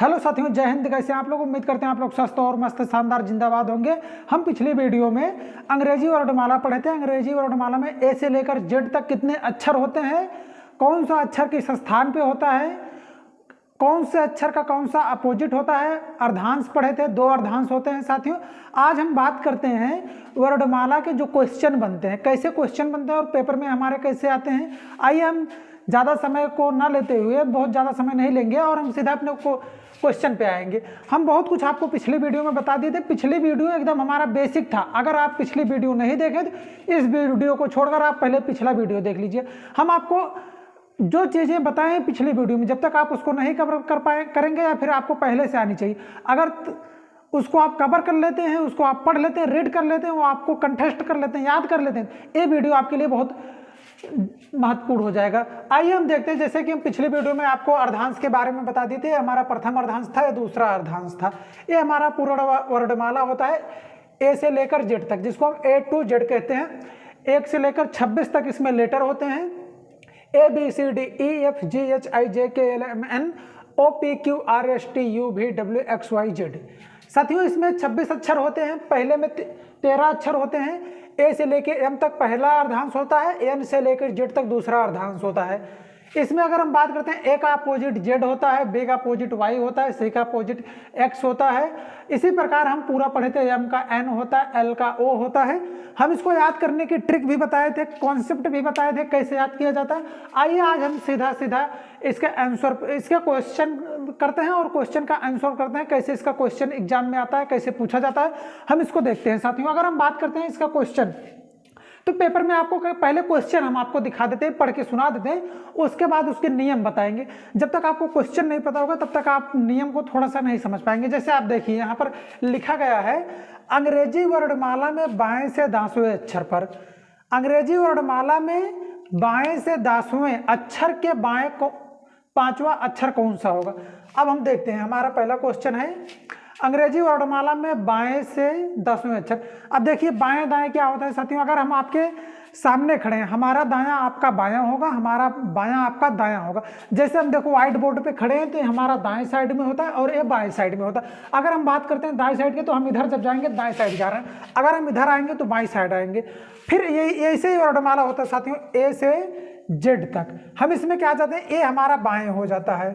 Hello साथियों, जय हिंद। कैसे आप लोग? उम्मीद करते हैं आप लोग स्वस्थ और मस्त शानदार जिंदाबाद होंगे। हम पिछली वीडियो में अंग्रेजी वर्णमाला पढ़े थे। अंग्रेजी वर्णमाला में ए से लेकर जेड तक कितने अक्षर होते हैं, कौन सा अक्षर किस स्थान पे होता है, कौन से अक्षर का कौन सा अपोजिट होता है, अर्धांश पढ़े थे। 2 अर्धांश होते हैं साथियों। आज हम बात करते हैं वर्णमाला के जो क्वेश्चन बनते हैं, कैसे क्वेश्चन बनते हैं और पेपर में हमारे कैसे आते हैं। आइए हम ज़्यादा समय को न लेते हुए, बहुत ज़्यादा समय नहीं लेंगे और हम सीधा अपने को क्वेश्चन पे आएंगे। हम बहुत कुछ आपको पिछली वीडियो में बता दिए थे। पिछली वीडियो एकदम हमारा बेसिक था। अगर आप पिछली वीडियो नहीं देखे तो इस वीडियो को छोड़कर आप पहले पिछला वीडियो देख लीजिए। हम आपको जो चीज़ें बताएं पिछली वीडियो में, जब तक आप उसको नहीं कवर कर पाए करेंगे या फिर आपको पहले से आनी चाहिए। अगर उसको आप कवर कर लेते हैं, उसको आप पढ़ लेते हैं, रीड कर लेते हैं, वो आपको कंठस्थ कर लेते हैं, याद कर लेते हैं, ये वीडियो आपके लिए बहुत महत्वपूर्ण हो जाएगा। आइए हम देखते हैं। जैसे कि हम पिछले वीडियो में आपको अर्धांश के बारे में बता दिए थे। हमारा प्रथम अर्धांश था, या दूसरा अर्धांश था। ये हमारा पूर्ण वर्णमाला होता है ए से लेकर जेड तक, जिसको हम ए टू जेड कहते हैं। 1 से लेकर 26 तक इसमें लेटर होते हैं। A B C D E F G H I J K L M N O P Q R S T U V W X Y Z. साथियों, इसमें 26 अक्षर होते हैं। पहले में 13 अक्षर होते हैं। ए से लेकर एम तक पहला अर्धांश होता है, एन से लेकर जेड तक दूसरा अर्धांश होता है। इसमें अगर हम बात करते हैं, ए का अपोजिट जेड होता है, बी का अपोजिट वाई होता है, सी का अपोजिट एक्स होता है। इसी प्रकार हम पूरा पढ़े थे। एम का एन होता है, एल का ओ होता है। हम इसको याद करने की ट्रिक भी बताए थे, कॉन्सेप्ट भी बताए थे, कैसे याद किया जाता है। आइए आज हम सीधा सीधा इसके आंसर, इसके क्वेश्चन करते हैं और क्वेश्चन का आंसर करते हैं। कैसे इसका क्वेश्चन एग्जाम में आता है, कैसे पूछा जाता है, हम इसको देखते हैं साथियों। अगर हम बात करते हैं इसका क्वेश्चन, तो पेपर में आपको पहले क्वेश्चन हम आपको दिखा देते हैं, पढ़ के सुना देते हैं, उसके बाद उसके नियम बताएंगे। जब तक आपको क्वेश्चन नहीं पता होगा तब तक आप नियम को थोड़ा सा नहीं समझ पाएंगे। जैसे आप देखिए, यहाँ पर लिखा गया है, अंग्रेजी वर्णमाला में बाएं से 10वें अक्षर पर, अंग्रेजी वर्णमाला में बाएं से 10वें अक्षर के बाएं को 5वां अक्षर कौन सा होगा। अब हम देखते हैं। हमारा पहला क्वेश्चन है, अंग्रेजी वर्णमाला में बाएं से 10वें अक्षर। अब देखिए, बाएं दाएं क्या होता है साथियों। अगर हम आपके सामने खड़े हैं, हमारा दायां आपका बायां होगा, हमारा बायां आपका दायां होगा। जैसे हम देखो व्हाइट बोर्ड पे खड़े हैं, तो हमारा दाएं साइड में होता है और ये बाएं साइड में होता है। अगर हम बात करते हैं दाएं साइड के, तो हम इधर जब जाएंगे दाएं साइड जा रहे हैं, अगर हम इधर आएंगे तो बाएं साइड आएंगे। फिर ये ऐसे ही वर्णमाला होता है साथियों, ए से जेड तक। हम इसमें क्या चाहते हैं, ए हमारा बाएं हो जाता है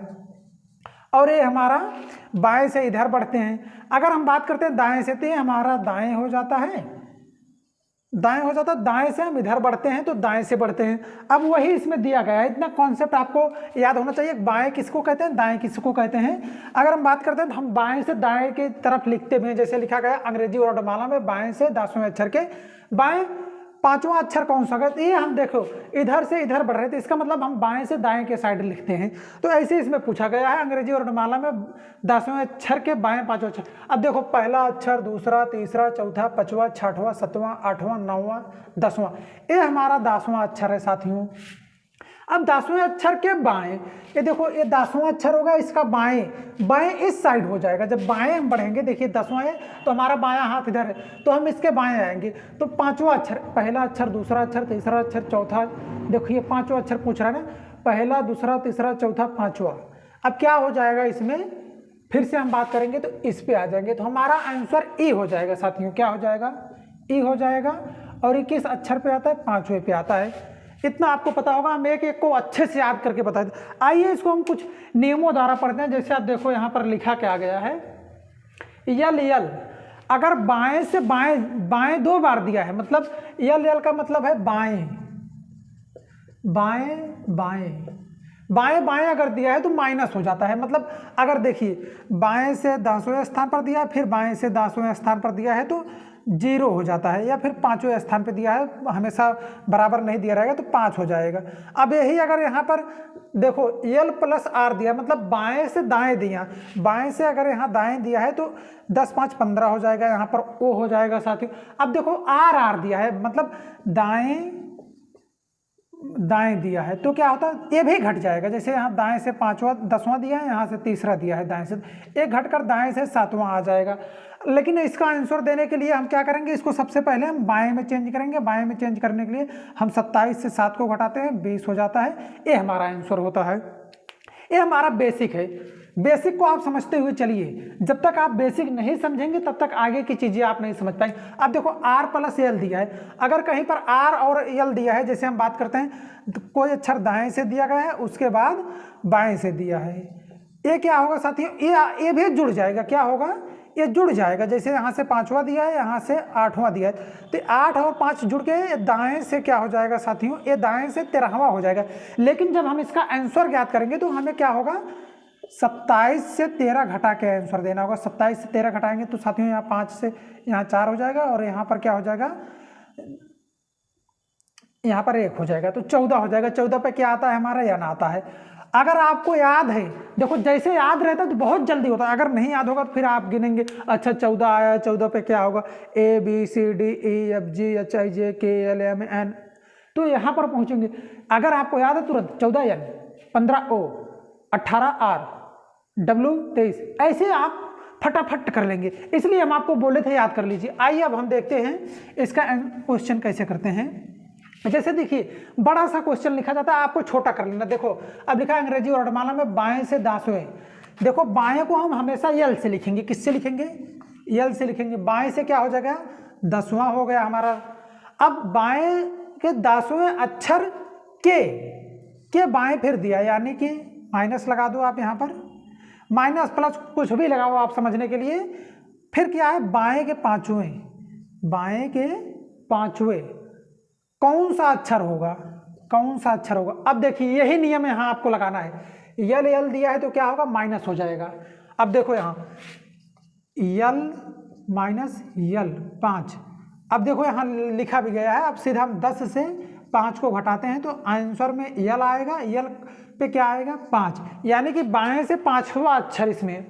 और ये हमारा बाएं से इधर बढ़ते हैं। अगर हम बात करते हैं दाएं से, तो ये हमारा दाएं हो जाता है, दाएं हो जाता है। दाएं से हम इधर बढ़ते हैं तो दाएं से बढ़ते हैं। अब वही इसमें दिया गया है। इतना कॉन्सेप्ट आपको याद होना चाहिए। बाएं किसको कहते हैं, दाएं किसको कहते हैं। अगर हम बात करते हैं तो हम बाएं से दाएं की तरफ लिखते हुए, जैसे लिखा गया अंग्रेजी वर्णमाला में बाएं से 10वें अक्षर के बाएं 5वां अक्षर कौन सा है। ये हम देखो इधर से इधर बढ़ रहे थे, इसका मतलब हम बाएं से दाएं के साइड लिखते हैं। तो ऐसे इसमें पूछा गया है, अंग्रेजी वर्णमाला में 10वें अक्षर के बाएं 5वां अक्षर। अब देखो, पहला अक्षर, दूसरा, तीसरा, चौथा, 5वां, 6वां, 7वां, 8वां, 9वां, 10वां, ये हमारा 10वां अक्षर है साथियों। अब 10वें अक्षर के बाएं, ये देखो, ये 10वां अक्षर होगा, इसका बाएं बाएं इस साइड हो जाएगा। जब बाएं हम बढ़ेंगे, देखिए 10वां है तो हमारा बायां हाथ इधर है, तो हम इसके बाएं आएंगे। तो 5वां अक्षर, पहला अक्षर, दूसरा अक्षर, तीसरा अक्षर, चौथा, देखिए 5वां अक्षर पूछ रहा है ना, पहला, दूसरा, तीसरा, चौथा, 5वां। अब क्या हो जाएगा इसमें, फिर से हम बात करेंगे तो इस पे आ जाएंगे। तो हमारा आंसर ई हो जाएगा साथियों। क्या हो जाएगा, ई हो जाएगा। और ये किस अक्षर पे आता है, 5वें पे आता है। इतना आपको पता होगा। हम एक एक को अच्छे से याद करके बता दें। आइए इसको हम कुछ नियमों द्वारा पढ़ते हैं। जैसे आप देखो, यहाँ पर लिखा क्या गया है, यल यल। अगर बाएं से बाएं, बाएं 2 बार दिया है, मतलब यल यल का मतलब है बाएं बाएं बाएं बाएं बाएं अगर दिया है तो माइनस हो जाता है। मतलब अगर देखिए, बाएं से 10वें स्थान पर दिया है, फिर बाएं से 10वें स्थान पर दिया है तो 0 हो जाता है, या फिर 5वें स्थान पे दिया है, हमेशा बराबर नहीं दिया रहेगा तो 5 हो जाएगा। अब यही अगर यहाँ पर देखो यल प्लस आर दिया, मतलब बाएं से दाएं दिया, बाएं से अगर यहाँ दाएं दिया है तो 10 5 15 हो जाएगा, यहाँ पर ओ हो जाएगा साथियों। अब देखो आर आर दिया है, मतलब दाएं दाएं दिया है, तो क्या होता है, ये भी घट जाएगा। जैसे यहाँ दाएं से 5वां 10वां दिया है, यहाँ से तीसरा दिया है दाएं से, एक घटकर दाएं से 7वां आ जाएगा। लेकिन इसका आंसर देने के लिए हम क्या करेंगे, इसको सबसे पहले हम बाएं में चेंज करेंगे। बाएं में चेंज करने के लिए हम 27 से 7 को घटाते हैं, 20 हो जाता है। ये हमारा आंसर होता है। ये हमारा बेसिक है। बेसिक को आप समझते हुए चलिए, जब तक आप बेसिक नहीं समझेंगे तब तक आगे की चीजें आप नहीं समझ पाएंगे। अब देखो r प्लस एल दिया है, अगर कहीं पर r और एल दिया है, जैसे हम बात करते हैं तो कोई अक्षर दाएं से दिया गया है, उसके बाद बाएं से दिया है, ये क्या होगा साथियों, ये भी जुड़ जाएगा, क्या होगा, ये जुड़ जाएगा। जैसे यहाँ से 5वां दिया है, यहाँ से 8वां दिया है, तो 8 और 5 जुड़ के दाएं से क्या हो जाएगा साथियों, ये दाएं से 13वां हो जाएगा। लेकिन जब हम इसका आंसर ज्ञात करेंगे तो हमें क्या होगा, 27 से 13 घटा के आंसर देना होगा। 27 से 13 घटाएंगे तो साथियों यहाँ 5 से यहाँ 4 हो जाएगा, और यहाँ पर क्या हो जाएगा, यहाँ पर 1 हो जाएगा, तो 14 हो जाएगा। 14 पे क्या आता है हमारा, n आता है। अगर आपको याद है, देखो जैसे याद रहता है तो बहुत जल्दी होता है, अगर नहीं याद होगा तो फिर आप गिनेंगे, अच्छा 14 आया, 14 पे क्या होगा, ABCDEFGHIJKLMN, तो यहाँ पर पहुँचेंगे। अगर आपको याद है तुरंत 14N, 15O, 18R, W 23, ऐसे आप फटाफट कर लेंगे, इसलिए हम आपको बोले थे याद कर लीजिए। आइए अब हम देखते हैं इसका क्वेश्चन कैसे करते हैं। जैसे देखिए बड़ा सा क्वेश्चन लिखा जाता है, आपको छोटा कर लेना। देखो अब लिखा है अंग्रेजी वर्णमाला में बाएं से 10वें। देखो बाएं को हम हमेशा यल से लिखेंगे, किससे लिखेंगे, यल से लिखेंगे। बाएं से क्या हो जाएगा, 10वां हो गया हमारा। अब बाएं के 10वें अक्षर के बाएं फिर दिया, यानी कि माइनस लगा दो आप यहाँ पर, माइनस प्लस कुछ भी लगाओ आप समझने के लिए। फिर क्या है, बाएं के 5वें, बाएं के 5वें कौन सा अक्षर होगा, कौन सा अक्षर होगा। अब देखिए यही नियम यहाँ आपको लगाना है, यल यल दिया है तो क्या होगा, माइनस हो जाएगा। अब देखो यहाँ यल माइनस यल 5, अब देखो यहाँ लिखा भी गया है। अब सीधा हम 10 से 5 को घटाते हैं तो आंसर में यल आएगा, यल पे क्या आएगा, 5, यानी कि बाएं से 5वां अक्षर, इसमें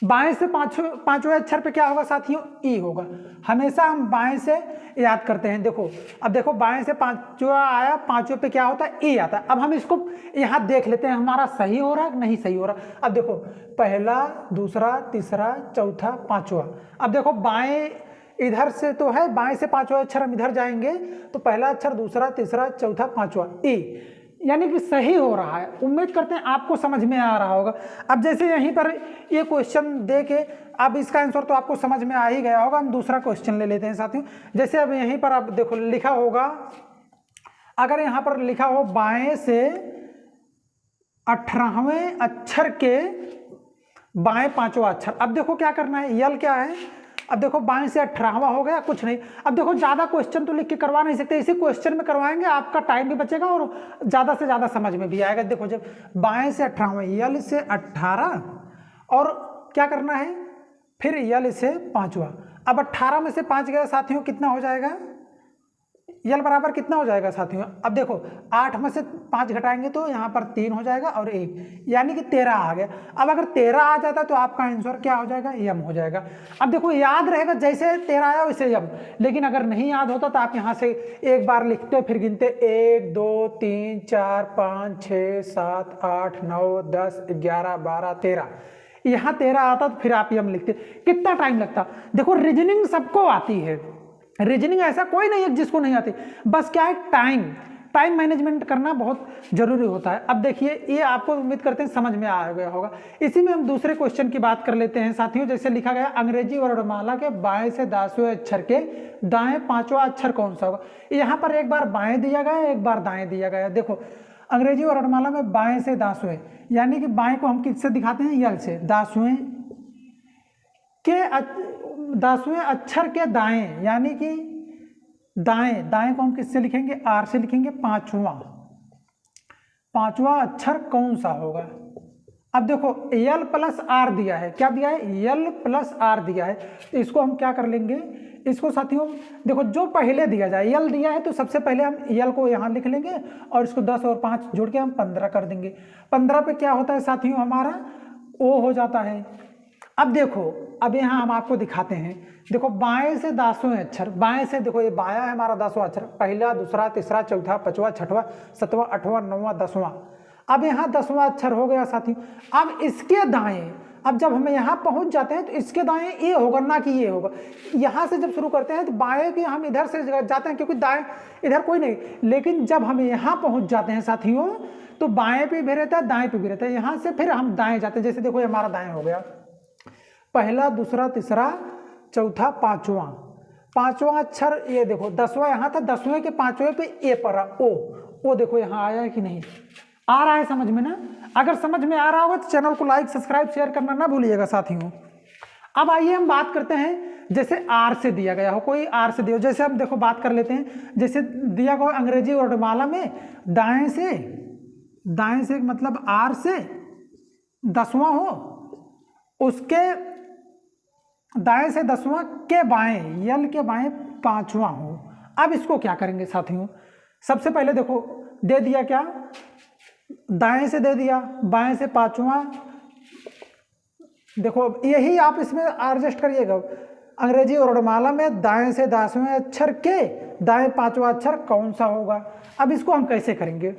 बाएं से 5वें अक्षर पे क्या होगा साथियों, ई होगा। हमेशा हम बाएं से याद करते हैं। देखो अब देखो बाएं से 5वां आया, 5वें पे क्या होता है, ई आता है। अब हम इसको यहाँ देख लेते हैं हमारा सही हो रहा है नहीं सही हो रहा। अब देखो पहला, दूसरा, तीसरा, चौथा, 5वां। अब देखो बाएं इधर से तो है, बाएं से 5वां अक्षर हम इधर जाएंगे तो पहला अक्षर, दूसरा, तीसरा, चौथा, 5वां, ई, यानी कि सही हो रहा है। उम्मीद करते हैं आपको समझ में आ रहा होगा। अब जैसे यहीं पर ये क्वेश्चन दे के अब इसका आंसर तो आपको समझ में आ ही गया होगा। हम दूसरा क्वेश्चन ले लेते हैं साथियों। जैसे अब यहीं पर आप देखो लिखा होगा, अगर यहाँ पर लिखा हो बाएं से 18वें अक्षर के बाएं 5वां अक्षर। अब देखो क्या करना है, यल क्या है, अब देखो बाएं से 18वां हो गया, कुछ नहीं। अब देखो ज़्यादा क्वेश्चन तो लिख के करवा नहीं सकते, इसी क्वेश्चन में करवाएंगे, आपका टाइम भी बचेगा और ज़्यादा से ज़्यादा समझ में भी आएगा। देखो जब बाएं से 18वां, यल से 18 और क्या करना है, फिर यल से 5वां। अब 18 में से 5 गया साथियों, कितना हो जाएगा, यल बराबर कितना हो जाएगा साथियों। अब देखो 8 में से 5 घटाएंगे तो यहाँ पर 3 हो जाएगा और 1, यानी कि 13 आ गया। अब अगर 13 आ जाता तो आपका आंसर क्या हो जाएगा, यम हो जाएगा। अब देखो याद रहेगा, जैसे 13 आया वैसे यम, लेकिन अगर नहीं याद होता तो आप यहाँ से एक बार लिखते फिर गिनते 1 2 3 4 5 6 7 8 9 10 11 12 13, यहाँ 13 आता तो फिर आप यम लिखते। कितना टाइम लगता। देखो रीजनिंग सबको आती है, रीजनिंग ऐसा कोई नहीं है जिसको नहीं आती, बस क्या है, टाइम मैनेजमेंट करना बहुत जरूरी होता है। अब देखिए ये आपको उम्मीद करते हैं समझ में आ गया होगा। इसी में हम दूसरे क्वेश्चन की बात कर लेते हैं साथियों। जैसे लिखा गया अंग्रेजी वर्णमाला के बाएं से 10वें अक्षर के दाएं 5वां अक्षर कौन सा होगा। यहाँ पर एक बार बाएं दिया गया है, एक बार दाएं दिया गया है। देखो अंग्रेजी वर्णमाला में बाएं से 10वें, यानी कि बाएं को हम किससे दिखाते हैं, यल से। 10वें अक्षर के दाएं, यानी कि दाएं को हम किससे लिखेंगे, आर से लिखेंगे। 5वां अक्षर कौन सा होगा। अब देखो यल प्लस आर दिया है, क्या दिया है, यल प्लस आर दिया है, तो इसको हम क्या कर लेंगे, इसको साथियों देखो जो पहले दिया जाए, यल दिया है तो सबसे पहले हम यल को यहाँ लिख लेंगे और इसको 10 और 5 जोड़ के हम 15 कर देंगे। 15 पे क्या होता है साथियों, हमारा ओ हो जाता है। अब देखो अब यहाँ हम आपको दिखाते हैं, देखो बाएं से 10वें अक्षर, बाएं से देखो ये बायां है हमारा 10वां अक्षर, पहला, दूसरा, तीसरा, चौथा, 5वां, 6वां, 7वां, 8वां, 9वां, 10वां। अब यहाँ 10वां अक्षर हो गया साथियों। अब इसके दाएं, अब जब हम यहाँ पहुँच जाते हैं तो इसके दाएं ये होगा, ना कि ये होगा। यहाँ से जब शुरू करते हैं तो बाएं के हम इधर से जाते हैं, क्योंकि दाएं इधर कोई नहीं, लेकिन जब हम यहाँ पहुँच जाते हैं साथियों तो बाएं पे भी रहता है, दाएं पे भी रहता है। यहाँ से फिर हम दाएं जाते हैं, जैसे देखो ये हमारा दाएं हो गया, पहला, दूसरा, तीसरा, चौथा, पांचवा। पांचवा अक्षर ये देखो, 10वां यहाँ था, 10वें के 5वें पे ए पड़ा, ओ देखो यहाँ आया है कि नहीं, आ रहा है समझ में ना। अगर समझ में आ रहा होगा तो चैनल को लाइक, सब्सक्राइब, शेयर करना ना भूलिएगा साथियों। अब आइए हम बात करते हैं, जैसे आर से दिया गया हो, कोई आर से दिया हो, जैसे हम देखो बात कर लेते हैं, जैसे दिया गया अंग्रेजी वर्णमाला में दाएं से मतलब आर से 10वां हो, उसके दाएं से 10वां के बाएं, यल के बाएं 5वां हो। अब इसको क्या करेंगे साथियों, सबसे पहले देखो दे दिया क्या, दाएं से दे दिया, बाएं से 5वां, देखो यही आप इसमें एडजस्ट करिएगा। अंग्रेजी वर्णमाला में दाएं से 10वें अक्षर के दाएं 5वां अक्षर कौन सा होगा। अब इसको हम कैसे करेंगे,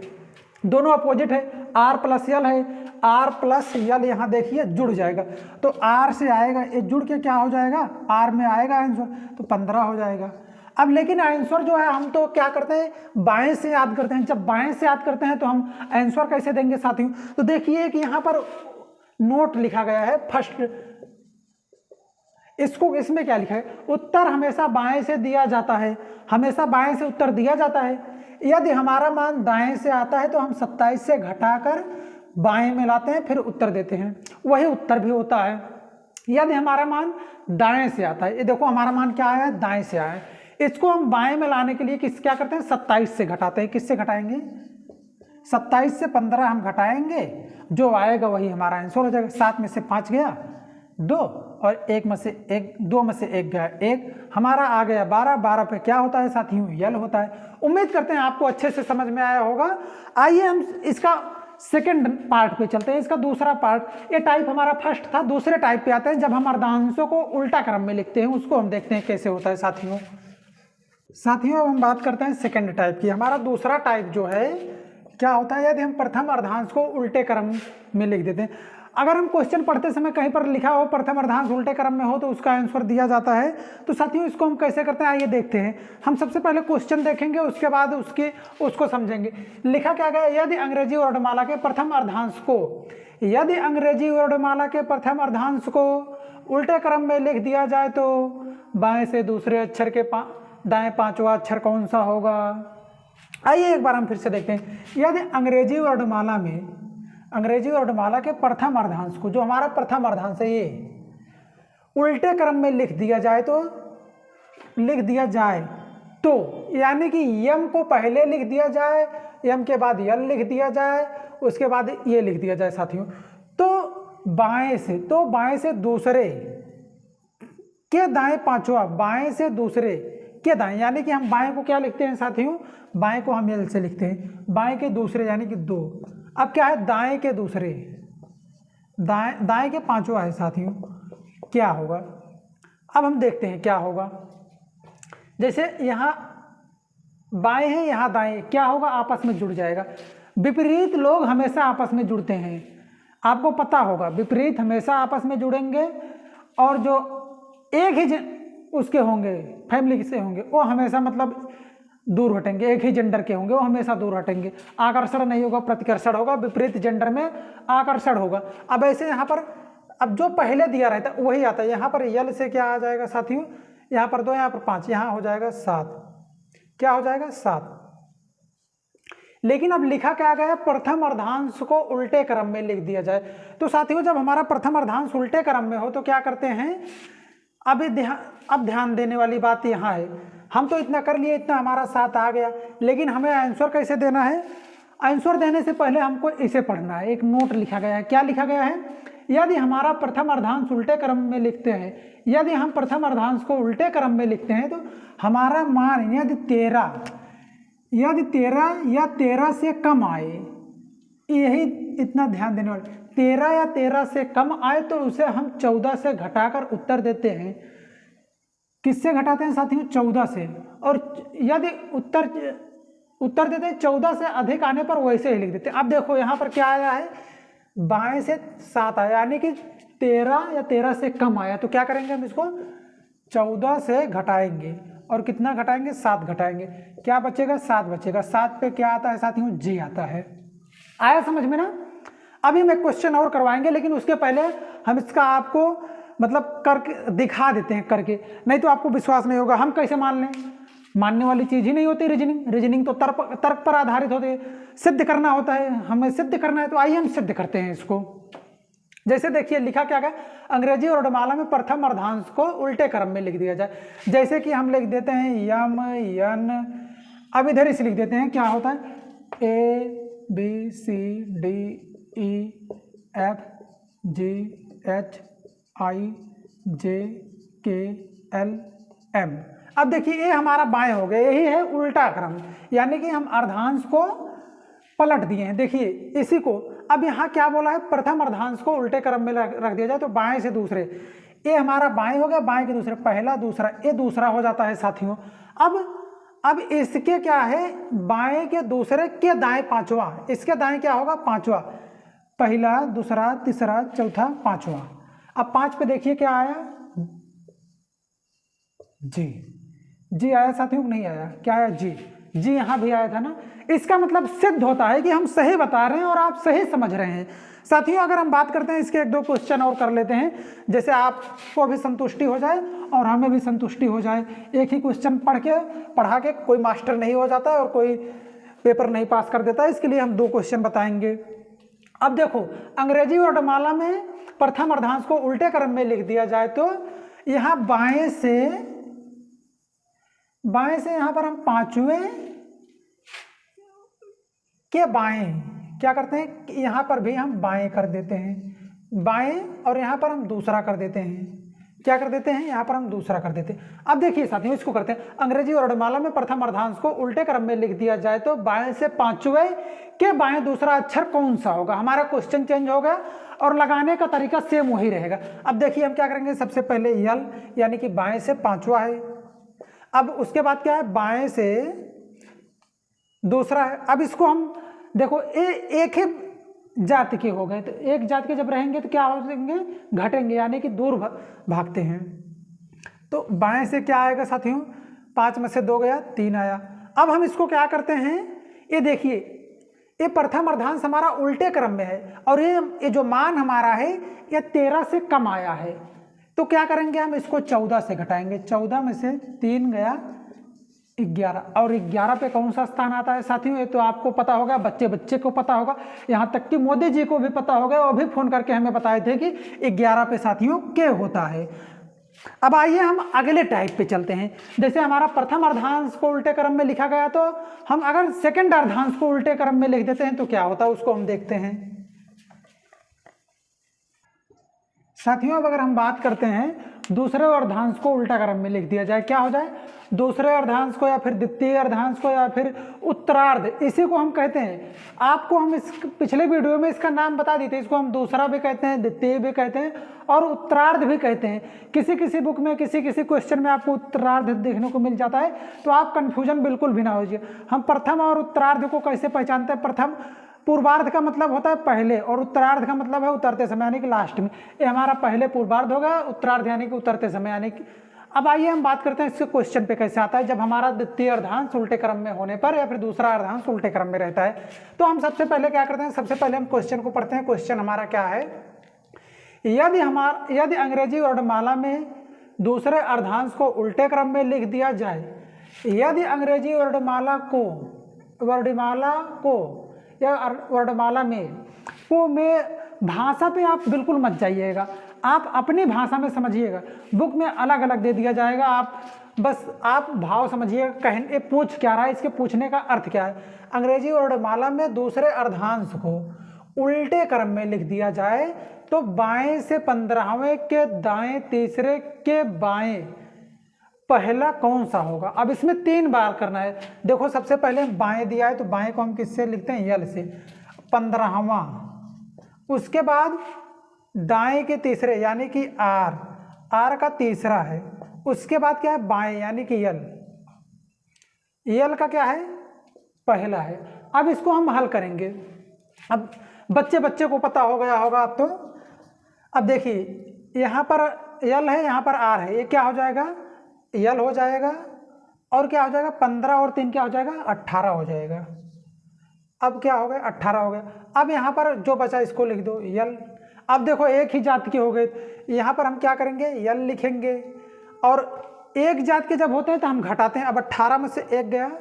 दोनों अपोजिट है, आर प्लस यल है, आर प्लस यल यहाँ देखिए जुड़ जाएगा, तो आर से आएगा, ये जुड़ के क्या हो जाएगा, आर में आएगा आंसर, तो 15 हो जाएगा। अब लेकिन आंसर जो है हम तो क्या करते हैं, बाएं से याद करते हैं। जब बाएं से याद करते हैं तो हम आंसर कैसे देंगे साथियों, तो देखिए कि यहाँ पर नोट लिखा गया है फर्स्ट, इसको इसमें क्या लिखा है, उत्तर हमेशा बाएं से दिया जाता है, हमेशा बाएं से उत्तर दिया जाता है। यदि हमारा मान दाएं से आता है तो हम 27 से घटाकर बाएं में लाते हैं, फिर उत्तर देते हैं, वही उत्तर भी होता है। यदि हमारा मान दाएं से आता है, ये देखो हमारा मान क्या आया है, दाएं से आया है, इसको हम बाएं में लाने के लिए क्या करते हैं, 27 से घटाते हैं। किससे घटाएंगे, 27 से 15 हम घटाएंगे, जो आएगा वही हमारा आंसर हो जाएगा। 7 में से 5 गया 2, और 1 में से 1, 2 में से 1 गया 1, हमारा आ गया 12। 12 पे क्या होता है साथियों, यल होता है। उम्मीद करते हैं आपको अच्छे से समझ में आया होगा। आइए हम इसका सेकंड पार्ट पे चलते हैं, इसका दूसरा पार्ट। ये टाइप हमारा फर्स्ट था, दूसरे टाइप पे आते हैं, जब हम अर्धांशों को उल्टा क्रम में लिखते हैं, उसको हम देखते हैं कैसे होता है साथियों। अब हम बात करते हैं सेकंड टाइप की। हमारा दूसरा टाइप जो है क्या होता है, यदि हम प्रथम अर्धांश को उल्टे क्रम में लिख देते हैं। अगर हम क्वेश्चन पढ़ते समय कहीं पर लिखा हो प्रथम अर्धांश उल्टे क्रम में हो तो उसका आंसर दिया जाता है। तो साथियों इसको हम कैसे करते हैं, आइए देखते हैं। हम सबसे पहले क्वेश्चन देखेंगे, उसके बाद उसको समझेंगे। लिखा क्या गया, यदि अंग्रेजी वर्णमाला के प्रथम अर्धांश को, यदि अंग्रेजी वर्णमाला के प्रथम अर्धांश को उल्टे क्रम में लिख दिया जाए तो बाएं से दूसरे अक्षर के दाएं 5वां अक्षर कौन सा होगा। आइए एक बार हम फिर से देखते हैं। यदि अंग्रेजी वर्णमाला के प्रथम अर्धांश को, जो हमारा प्रथम अर्धांश है, ये उल्टे क्रम में लिख दिया जाए तो यानी कि यम को पहले लिख दिया जाए, यम के बाद यल लिख दिया जाए, उसके बाद ये लिख दिया जाए साथियों, तो बाएं से दूसरे के दाएं 5वां, बाएं से दूसरे के दाएं, यानी कि हम बाएं को क्या लिखते हैं साथियों, बाएं को हम यल से लिखते हैं, बाएं के दूसरे यानी कि 2। अब क्या है, दाएं के दूसरे, दाएं के 5वां है साथियों, क्या होगा। अब हम देखते हैं क्या होगा। जैसे यहाँ बाएं है, यहाँ दाएं, क्या होगा, आपस में जुड़ जाएगा। विपरीत लोग हमेशा आपस में जुड़ते हैं, आपको पता होगा, विपरीत हमेशा आपस में जुड़ेंगे, और जो एक ही उसके होंगे, फैमिली से होंगे, वो हमेशा मतलब दूर हटेंगे। एक ही जेंडर के होंगे वो हमेशा दूर हटेंगे, आकर्षण नहीं होगा, प्रतिकर्षण होगा। विपरीत जेंडर में आकर्षण होगा। अब ऐसे यहाँ पर अब जो पहले दिया रहता है वही आता है। यहाँ पर यल से क्या आ जाएगा साथियों, यहाँ पर 2, यहाँ पर 5, यहाँ हो जाएगा 7। क्या हो जाएगा, 7। लेकिन अब लिखा क्या गया है, प्रथम अर्धांश को उल्टे क्रम में लिख दिया जाए। तो साथियों जब हमारा प्रथम अर्धांश उल्टे क्रम में हो तो क्या करते हैं, अब ध्यान देने वाली बात यहाँ है, हम तो इतना कर लिए, इतना हमारा 7 आ गया, लेकिन हमें आंसर कैसे देना है। आंसर देने से पहले हमको इसे पढ़ना है। एक नोट लिखा गया है, क्या लिखा गया है, यदि हमारा प्रथम अर्धांश उल्टे क्रम में लिखते हैं, यदि हम प्रथम अर्धांश को उल्टे क्रम में लिखते हैं तो हमारा मान यदि 13 या 13 से कम आए, यही इतना ध्यान देने वाले, 13 या 13 से कम आए तो उसे हम 14 से घटाकर उत्तर देते हैं। किससे घटाते हैं साथियों, 14 से। और यदि उत्तर देते हैं 14 से अधिक आने पर वैसे ही लिख देते हैं। अब देखो यहाँ पर क्या आया है, बाएं से 7 आया, यानी कि 13 या 13 से कम आया, तो क्या करेंगे हम इसको 14 से घटाएंगे, और कितना घटाएंगे, 7 घटाएंगे, क्या बचेगा, 7 बचेगा। 7 पे क्या आता है साथियों, जी आता है। आया समझ में ना। अभी हम एक क्वेश्चन और करवाएंगे, लेकिन उसके पहले हम इसका आपको मतलब करके दिखा देते हैं करके, नहीं तो आपको विश्वास नहीं होगा। हम कैसे मान लें, मानने वाली चीज ही नहीं होती रीजनिंग। रीजनिंग तो तर्क पर आधारित होती है, सिद्ध करना होता है, हमें सिद्ध करना है। तो आइए हम सिद्ध करते हैं इसको। जैसे देखिए लिखा क्या है, अंग्रेजी वर्णमाला में प्रथम अर्धांश को उल्टे क्रम में लिख दिया जाए। जैसे कि हम लिख देते हैं यम यन, अब इधर इसे लिख देते हैं, क्या होता है A B C D E F G H I J K L M. अब देखिए ये हमारा बाएं हो गया, यही है उल्टा क्रम, यानी कि हम अर्धांश को पलट दिए हैं। देखिए इसी को अब यहाँ क्या बोला है, प्रथम अर्धांश को उल्टे क्रम में रख दिया जाए तो बाएं से दूसरे, ये हमारा बाएं हो गया, बाएं के दूसरे पहला दूसरा, ये दूसरा हो जाता है साथियों। अब इसके क्या है, बाएं के दूसरे के दाएं पांचवा, इसके दाएं क्या होगा पांचवा, पहला दूसरा तीसरा चौथा पांचवा। अब 5 पे देखिए क्या आया, जी, जी आया साथियों, नहीं आया, क्या आया जी, जी यहाँ भी आया था ना। इसका मतलब सिद्ध होता है कि हम सही बता रहे हैं और आप सही समझ रहे हैं। साथियों अगर हम बात करते हैं, इसके 1-2 क्वेश्चन और कर लेते हैं, जैसे आपको भी संतुष्टि हो जाए और हमें भी संतुष्टि हो जाए। एक ही क्वेश्चन पढ़ा के कोई मास्टर नहीं हो जाता और कोई पेपर नहीं पास कर देता, इसके लिए हम 2 क्वेश्चन बताएंगे। अब देखो अंग्रेजी वर्णमाला में प्रथम अर्धांश को उल्टे क्रम में लिख दिया जाए तो यहाँ बाएं से यहाँ पर हम पांचवें के बाएं क्या करते हैं, यहाँ पर भी हम बाएं कर देते हैं, बाएं, और यहाँ पर हम दूसरा कर देते हैं, क्या कर देते हैं, यहाँ पर हम दूसरा कर देते हैं। अब देखिए साथियों इसको करते हैं, अंग्रेजी वर्णमाला में प्रथम अर्धांश को उल्टे क्रम में लिख दिया जाए तो बाएं से पांचवें के बाएं दूसरा अक्षर कौन सा होगा। हमारा क्वेश्चन चेंज होगा और लगाने का तरीका सेम वही रहेगा। अब देखिए हम क्या करेंगे, सबसे पहले यल यानी कि बाएं से पांचवा है, अब उसके बाद क्या है, बाएं से दूसरा है। अब इसको हम देखो एक ही जाति के हो गए, तो एक जाति के जब रहेंगे तो क्या हो जाएंगे, घटेंगे, यानी कि दूर भागते हैं। तो बाएं से क्या आएगा साथियों, 5 में से 2 गया, 3 आया। अब हम इसको क्या करते हैं, ये देखिए ये प्रथम अर्धांश हमारा उल्टे क्रम में है और ये जो मान हमारा है ये 13 से कम आया है, तो क्या करेंगे हम इसको 14 से घटाएंगे। 14 में से 3 गया 11, और 11 पे कौन सा स्थान आता है साथियों, ये तो आपको पता होगा, बच्चे को पता होगा, यहाँ तक कि मोदी जी को भी पता होगा, वो भी फोन करके हमें बताए थे कि 11 पे साथियों के होता है। अब आइए हम अगले टाइप पे चलते हैं। जैसे हमारा प्रथम अर्धांश को उल्टे क्रम में लिखा गया, तो हम अगर सेकंड अर्धांश को उल्टे क्रम में लिख देते हैं तो क्या होता है, उसको हम देखते हैं साथियों। अब अगर हम बात करते हैं दूसरे अर्धांश को उल्टा क्रम में लिख दिया जाए, क्या हो जाए, दूसरे अर्धांश को या फिर द्वितीय अर्धांश को या फिर उत्तरार्ध, इसी को हम कहते हैं। आपको हम इस पिछले वीडियो में इसका नाम बता देते हैं, इसको हम दूसरा भी कहते हैं, द्वितीय भी कहते हैं और उत्तरार्ध भी कहते हैं। किसी बुक में किसी क्वेश्चन में आपको उत्तरार्ध देखने को मिल जाता है, तो आप कंफ्यूजन बिल्कुल भी ना हो जाइए। हम प्रथम और उत्तरार्ध को कैसे पहचानते हैं, प्रथम पूर्वार्ध का मतलब होता है पहले और उत्तरार्ध का मतलब है उतरते समय यानी कि लास्ट में। ये हमारा पहले पूर्वार्ध होगा, उत्तरार्ध यानी कि उतरते समय यानी कि। अब आइए हम बात करते हैं इसके क्वेश्चन पे कैसे आता है, जब हमारा द्वितीय अर्धांश उल्टे क्रम में होने पर या फिर दूसरा अर्धांश उल्टे क्रम में रहता है। तो हम सबसे पहले क्या करते हैं, सबसे पहले हम क्वेश्चन को पढ़ते हैं। क्वेश्चन हमारा क्या है, यदि अंग्रेजी वर्णमाला में दूसरे अर्धांश को उल्टे क्रम में लिख दिया जाए, यदि अंग्रेजी वर्णमाला में भाषा पे आप बिल्कुल मत जाइएगा, आप अपनी भाषा में समझिएगा। बुक में अलग अलग दे दिया जाएगा, आप भाव समझिएगा, कहने पूछ क्या रहा है, इसके पूछने का अर्थ क्या है। अंग्रेजी वर्णमाला में दूसरे अर्धांश को उल्टे क्रम में लिख दिया जाए तो बाएं से 15वें के दाएं तीसरे के बाएं पहला कौन सा होगा। अब इसमें 3 बार करना है। देखो सबसे पहले बाएं दिया है तो बाएं को हम किससे लिखते हैं, यल से, 15वां। उसके बाद दाएं के तीसरे यानी कि आर का तीसरा है। उसके बाद क्या है, बाएं यानी कि यल का क्या है, पहला है। अब इसको हम हल करेंगे। अब बच्चे को पता हो गया होगा अब तो। अब देखिए यहाँ पर यल है, यहाँ पर आर है, ये क्या हो जाएगा, यल हो जाएगा और क्या हो जाएगा, 15 और 3 क्या हो जाएगा, 18 हो जाएगा। अब क्या हो गया 18 हो गया। अब यहाँ पर जो बचा इसको लिख दो यल। अब देखो एक ही जात के हो गए, यहाँ पर हम क्या करेंगे यल लिखेंगे, और एक जात के जब होते हैं तो हम घटाते हैं। अब 18 में से एक गया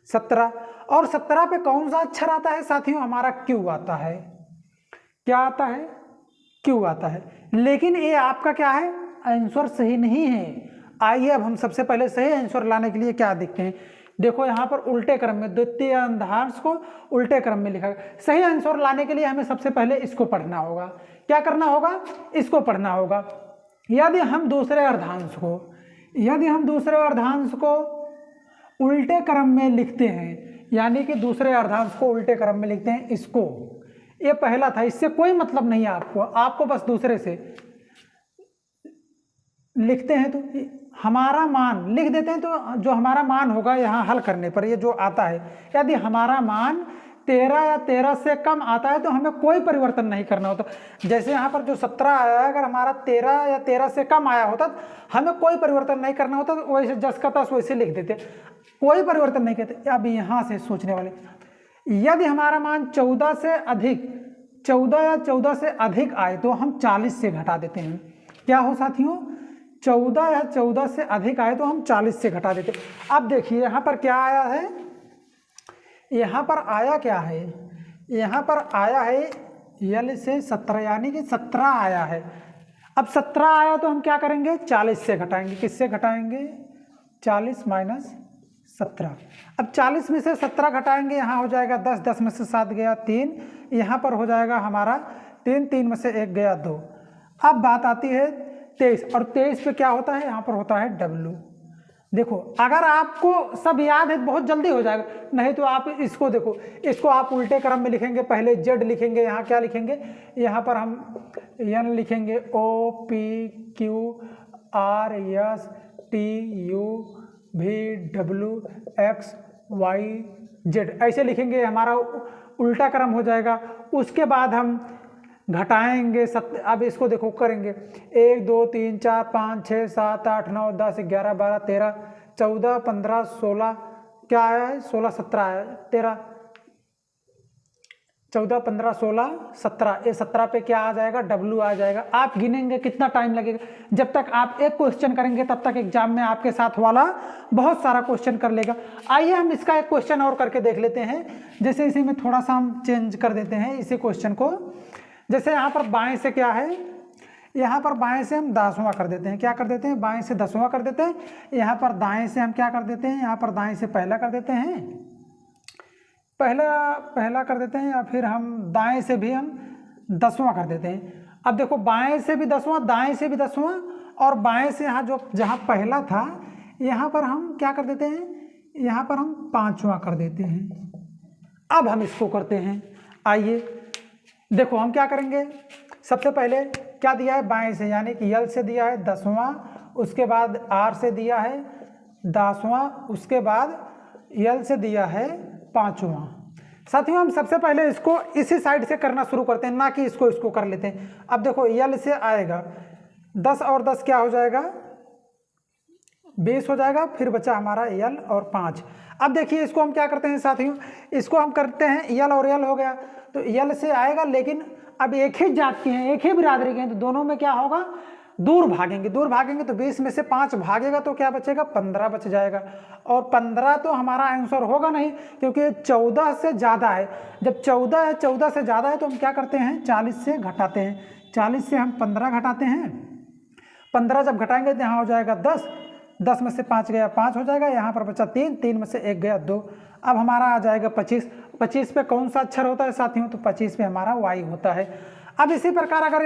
17, और 17 पे कौन सा अक्षर आता है साथियों, हमारा क्यू आता है। क्या आता है, क्यू आता है। लेकिन ये आपका क्या है, आंसर सही नहीं है। आइए अब हम सबसे पहले सही आंसर लाने के लिए क्या देखते हैं। देखो यहाँ पर उल्टे क्रम में द्वितीय अर्धांश को उल्टे क्रम में लिखा है। सही आंसर लाने के लिए हमें सबसे पहले इसको पढ़ना होगा। क्या करना होगा, इसको पढ़ना होगा। यदि हम दूसरे अर्धांश को उल्टे क्रम में लिखते हैं, यानी कि दूसरे अर्धांश को उल्टे क्रम में लिखते हैं, इसको, ये पहला था, इससे कोई मतलब नहीं है आपको बस दूसरे से लिखते हैं। तो हमारा मान लिख देते हैं, तो जो हमारा मान होगा यहाँ हल करने पर ये जो आता है, यदि हमारा मान 13 या 13 से कम आता है तो हमें कोई परिवर्तन नहीं करना होता। जैसे यहाँ पर जो 17 आया है, अगर हमारा 13 या 13 से कम आया होता तो हमें कोई परिवर्तन नहीं करना होता, तो वैसे जस का तस वैसे लिख देते, कोई परिवर्तन नहीं करते। अब यहाँ से सोचने वाले, यदि हमारा मान 14 से अधिक 14 या 14 से अधिक आए तो हम 40 से घटा देते हैं। क्या हो साथियों, 14 या 14 से अधिक आए तो हम 40 से घटा देते। अब देखिए यहाँ पर क्या आया है, यहाँ पर आया क्या है, यहाँ पर आया है यल से 17, यानी कि 17 आया है। अब 17 आया तो हम क्या करेंगे, 40 से घटाएंगे। किससे घटाएंगे, 40 माइनस 17। अब 40 में से 17 घटाएंगे, यहाँ हो जाएगा 10, 10 में से 7 गया 3, यहाँ पर हो जाएगा हमारा 3, 3 में से 1 गया 2। अब बात आती है 23, और 23 पे क्या होता है, यहाँ पर होता है W। देखो अगर आपको सब याद है तो बहुत जल्दी हो जाएगा, नहीं तो आप इसको देखो, इसको आप उल्टे क्रम में लिखेंगे। पहले Z लिखेंगे, यहाँ क्या लिखेंगे, यहाँ पर हम N लिखेंगे, O P Q R S T U V W X Y Z ऐसे लिखेंगे, हमारा उल्टा क्रम हो जाएगा। उसके बाद हम घटाएंगे अब इसको देखो करेंगे, 1 2 3 4 5 6 7 8 9 10 11 12 13 14 15 16, क्या आया है 16 17 आया, 13 14 15 16 17, ये 17 पे क्या आ जाएगा, W आ जाएगा। आप गिनेंगे कितना टाइम लगेगा, जब तक आप एक क्वेश्चन करेंगे तब तक एग्जाम में आपके साथ वाला बहुत सारा क्वेश्चन कर लेगा। आइए हम इसका एक क्वेश्चन और करके देख लेते हैं। जैसे इसी में थोड़ा सा हम चेंज कर देते हैं इसी क्वेश्चन को। जैसे यहाँ पर बाएं से क्या है, यहाँ पर बाएं से हम 10वां कर देते हैं। क्या कर देते हैं, बाएं से 10वां कर देते हैं। यहाँ पर दाएं से हम क्या कर देते हैं, यहाँ पर दाएं से पहला कर देते हैं, पहला कर देते हैं, या फिर हम दाएं से भी हम 10वां कर देते हैं। अब देखो बाएं से भी 10वां, दाएं से भी 10वां, और बाएं से यहाँ जहाँ पहला था यहाँ पर हम क्या कर देते हैं, यहाँ पर हम 5वां कर देते हैं। अब हम इसको करते हैं। आइए देखो हम क्या करेंगे, सबसे पहले क्या दिया है, बाएं से यानी कि यल से दिया है 10वां, उसके बाद आर से दिया है 10वां, उसके बाद यल से दिया है 5वां। साथियों हम सबसे पहले इसको इसी साइड से करना शुरू करते हैं, ना कि इसको कर लेते हैं। अब देखो यल से आएगा 10 और 10 क्या हो जाएगा, 20 हो जाएगा, फिर बचा हमारा यल और 5। अब देखिए इसको हम क्या करते हैं साथियों, इसको हम करते हैं यल और यल हो गया तो यल से आएगा, लेकिन अब एक ही जात के हैं, एक ही बिरादरी के हैं, तो दोनों में क्या होगा, दूर भागेंगे तो 20 में से 5 भागेगा तो क्या बचेगा, 15 बच जाएगा। और 15 तो हमारा आंसर होगा नहीं, क्योंकि 14 से ज़्यादा है। जब 14 से ज़्यादा है तो हम क्या करते हैं, 40 से घटाते हैं। 40 से हम 15 घटाते हैं, 15 जब घटाएंगे तो यहाँ हो जाएगा 10, 10 में से 5 गया 5 हो जाएगा, यहाँ पर बचा 3, 3 में से 1 गया 2। अब हमारा आ जाएगा 25। 25 पे कौन सा अक्षर होता है साथियों, तो 25 पे हमारा वाई होता है। अब इसी प्रकार अगर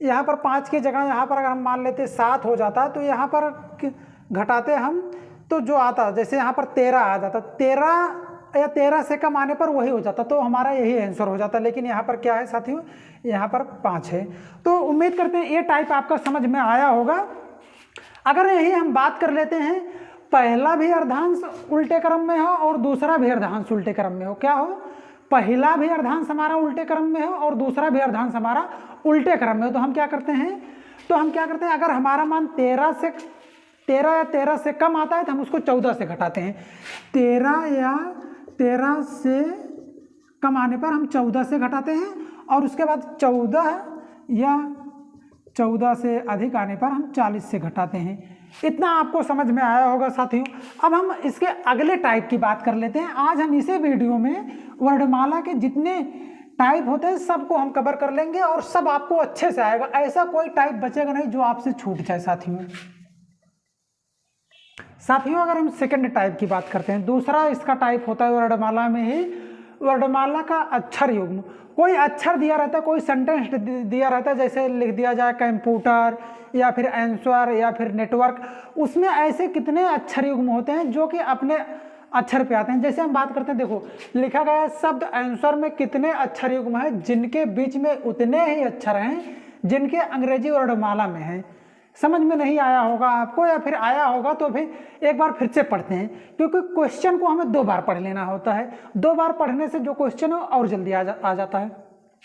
यहाँ पर 5 की जगह यहाँ पर अगर हम मान लेते 7 हो जाता, तो यहाँ पर घटाते हम तो जो आता, जैसे यहाँ पर 13 आ जाता, 13 या 13 से कम आने पर वही हो जाता, तो हमारा यही आंसर हो जाता। लेकिन यहाँ पर क्या है साथियों, यहाँ पर 5 है। तो उम्मीद करते हैं ये टाइप आपका समझ में आया होगा। अगर यही हम बात कर लेते हैं, पहला भी अर्धांश उल्टे क्रम में हो और दूसरा भी अर्धांश उल्टे क्रम में हो, क्या हो, पहला भी अर्धांश हमारा उल्टे क्रम में हो और दूसरा भी अर्धांश हमारा उल्टे क्रम में हो, तो हम क्या करते हैं, अगर हमारा मान 13 या 13 से कम आता है तो हम उसको 14 से घटाते हैं। 13 या 13 से कम आने पर हम 14 से घटाते हैं, और उसके बाद 14 या 14 से अधिक आने पर हम 40 से घटाते हैं। इतना आपको समझ में आया होगा साथियों। अब हम इसके अगले टाइप की बात कर लेते हैं। आज हम इसी वीडियो में वर्णमाला के जितने टाइप होते हैं सबको हम कवर कर लेंगे और सब आपको अच्छे से आएगा। ऐसा कोई टाइप बचेगा नहीं जो आपसे छूट जाए साथियों। अगर हम सेकंड टाइप की बात करते हैं, दूसरा इसका टाइप होता है वर्णमाला में ही वर्णमाला का अक्षर युग्म। कोई अक्षर दिया रहता है, कोई सेंटेंस दिया रहता है, जैसे लिख दिया जाए कंप्यूटर या फिर आंसर या फिर नेटवर्क, उसमें ऐसे कितने अक्षर युग्म होते हैं जो कि अपने अक्षर पे आते हैं। जैसे हम बात करते हैं, देखो लिखा गया है शब्द आंसर में कितने अक्षर युग्म है, जिनके बीच में उतने ही अक्षर हैं जिनके अंग्रेजी वर्णमाला में हैं। समझ में नहीं आया होगा आपको, या फिर आया होगा तो फिर एक बार फिर से पढ़ते हैं, क्योंकि क्वेश्चन को हमें 2 बार पढ़ लेना होता है। 2 बार पढ़ने से जो क्वेश्चन है और जल्दी आ जाता है।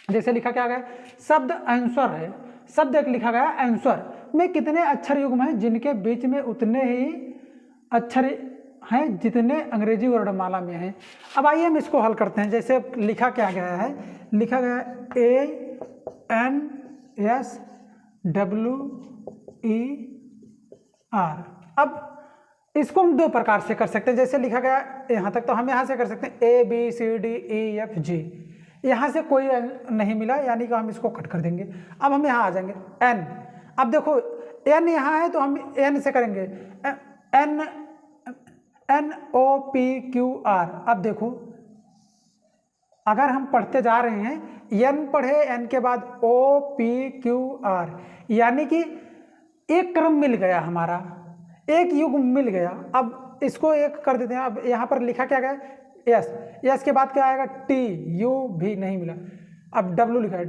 जैसे लिखा क्या गया, शब्द आंसर है, शब्द एक लिखा गया आंसर में कितने अक्षर युग्म हैं, जिनके बीच में उतने ही अक्षर हैं जितने अंग्रेजी वर्णमाला में हैं। अब आइए हम इसको हल करते हैं। जैसे लिखा क्या गया है, लिखा गया ANSWER। अब इसको हम 2 प्रकार से कर सकते हैं। जैसे लिखा गया यहाँ तक, तो हम यहाँ से कर सकते हैं ABCDEFG। यहाँ से कोई नहीं मिला, यानी कि हम इसको कट कर देंगे। अब हम यहाँ आ जाएंगे N। अब देखो N यहाँ है तो हम N से करेंगे NOPQR। अब देखो अगर हम पढ़ते जा रहे हैं, N पढ़े, N के बाद OPQR, यानी कि एक क्रम मिल गया, हमारा एक युग्म मिल गया। अब इसको एक कर देते हैं। अब यहाँ पर लिखा क्या गया, S के बाद क्या आएगा, TU भी नहीं मिला। अब W लिखा है,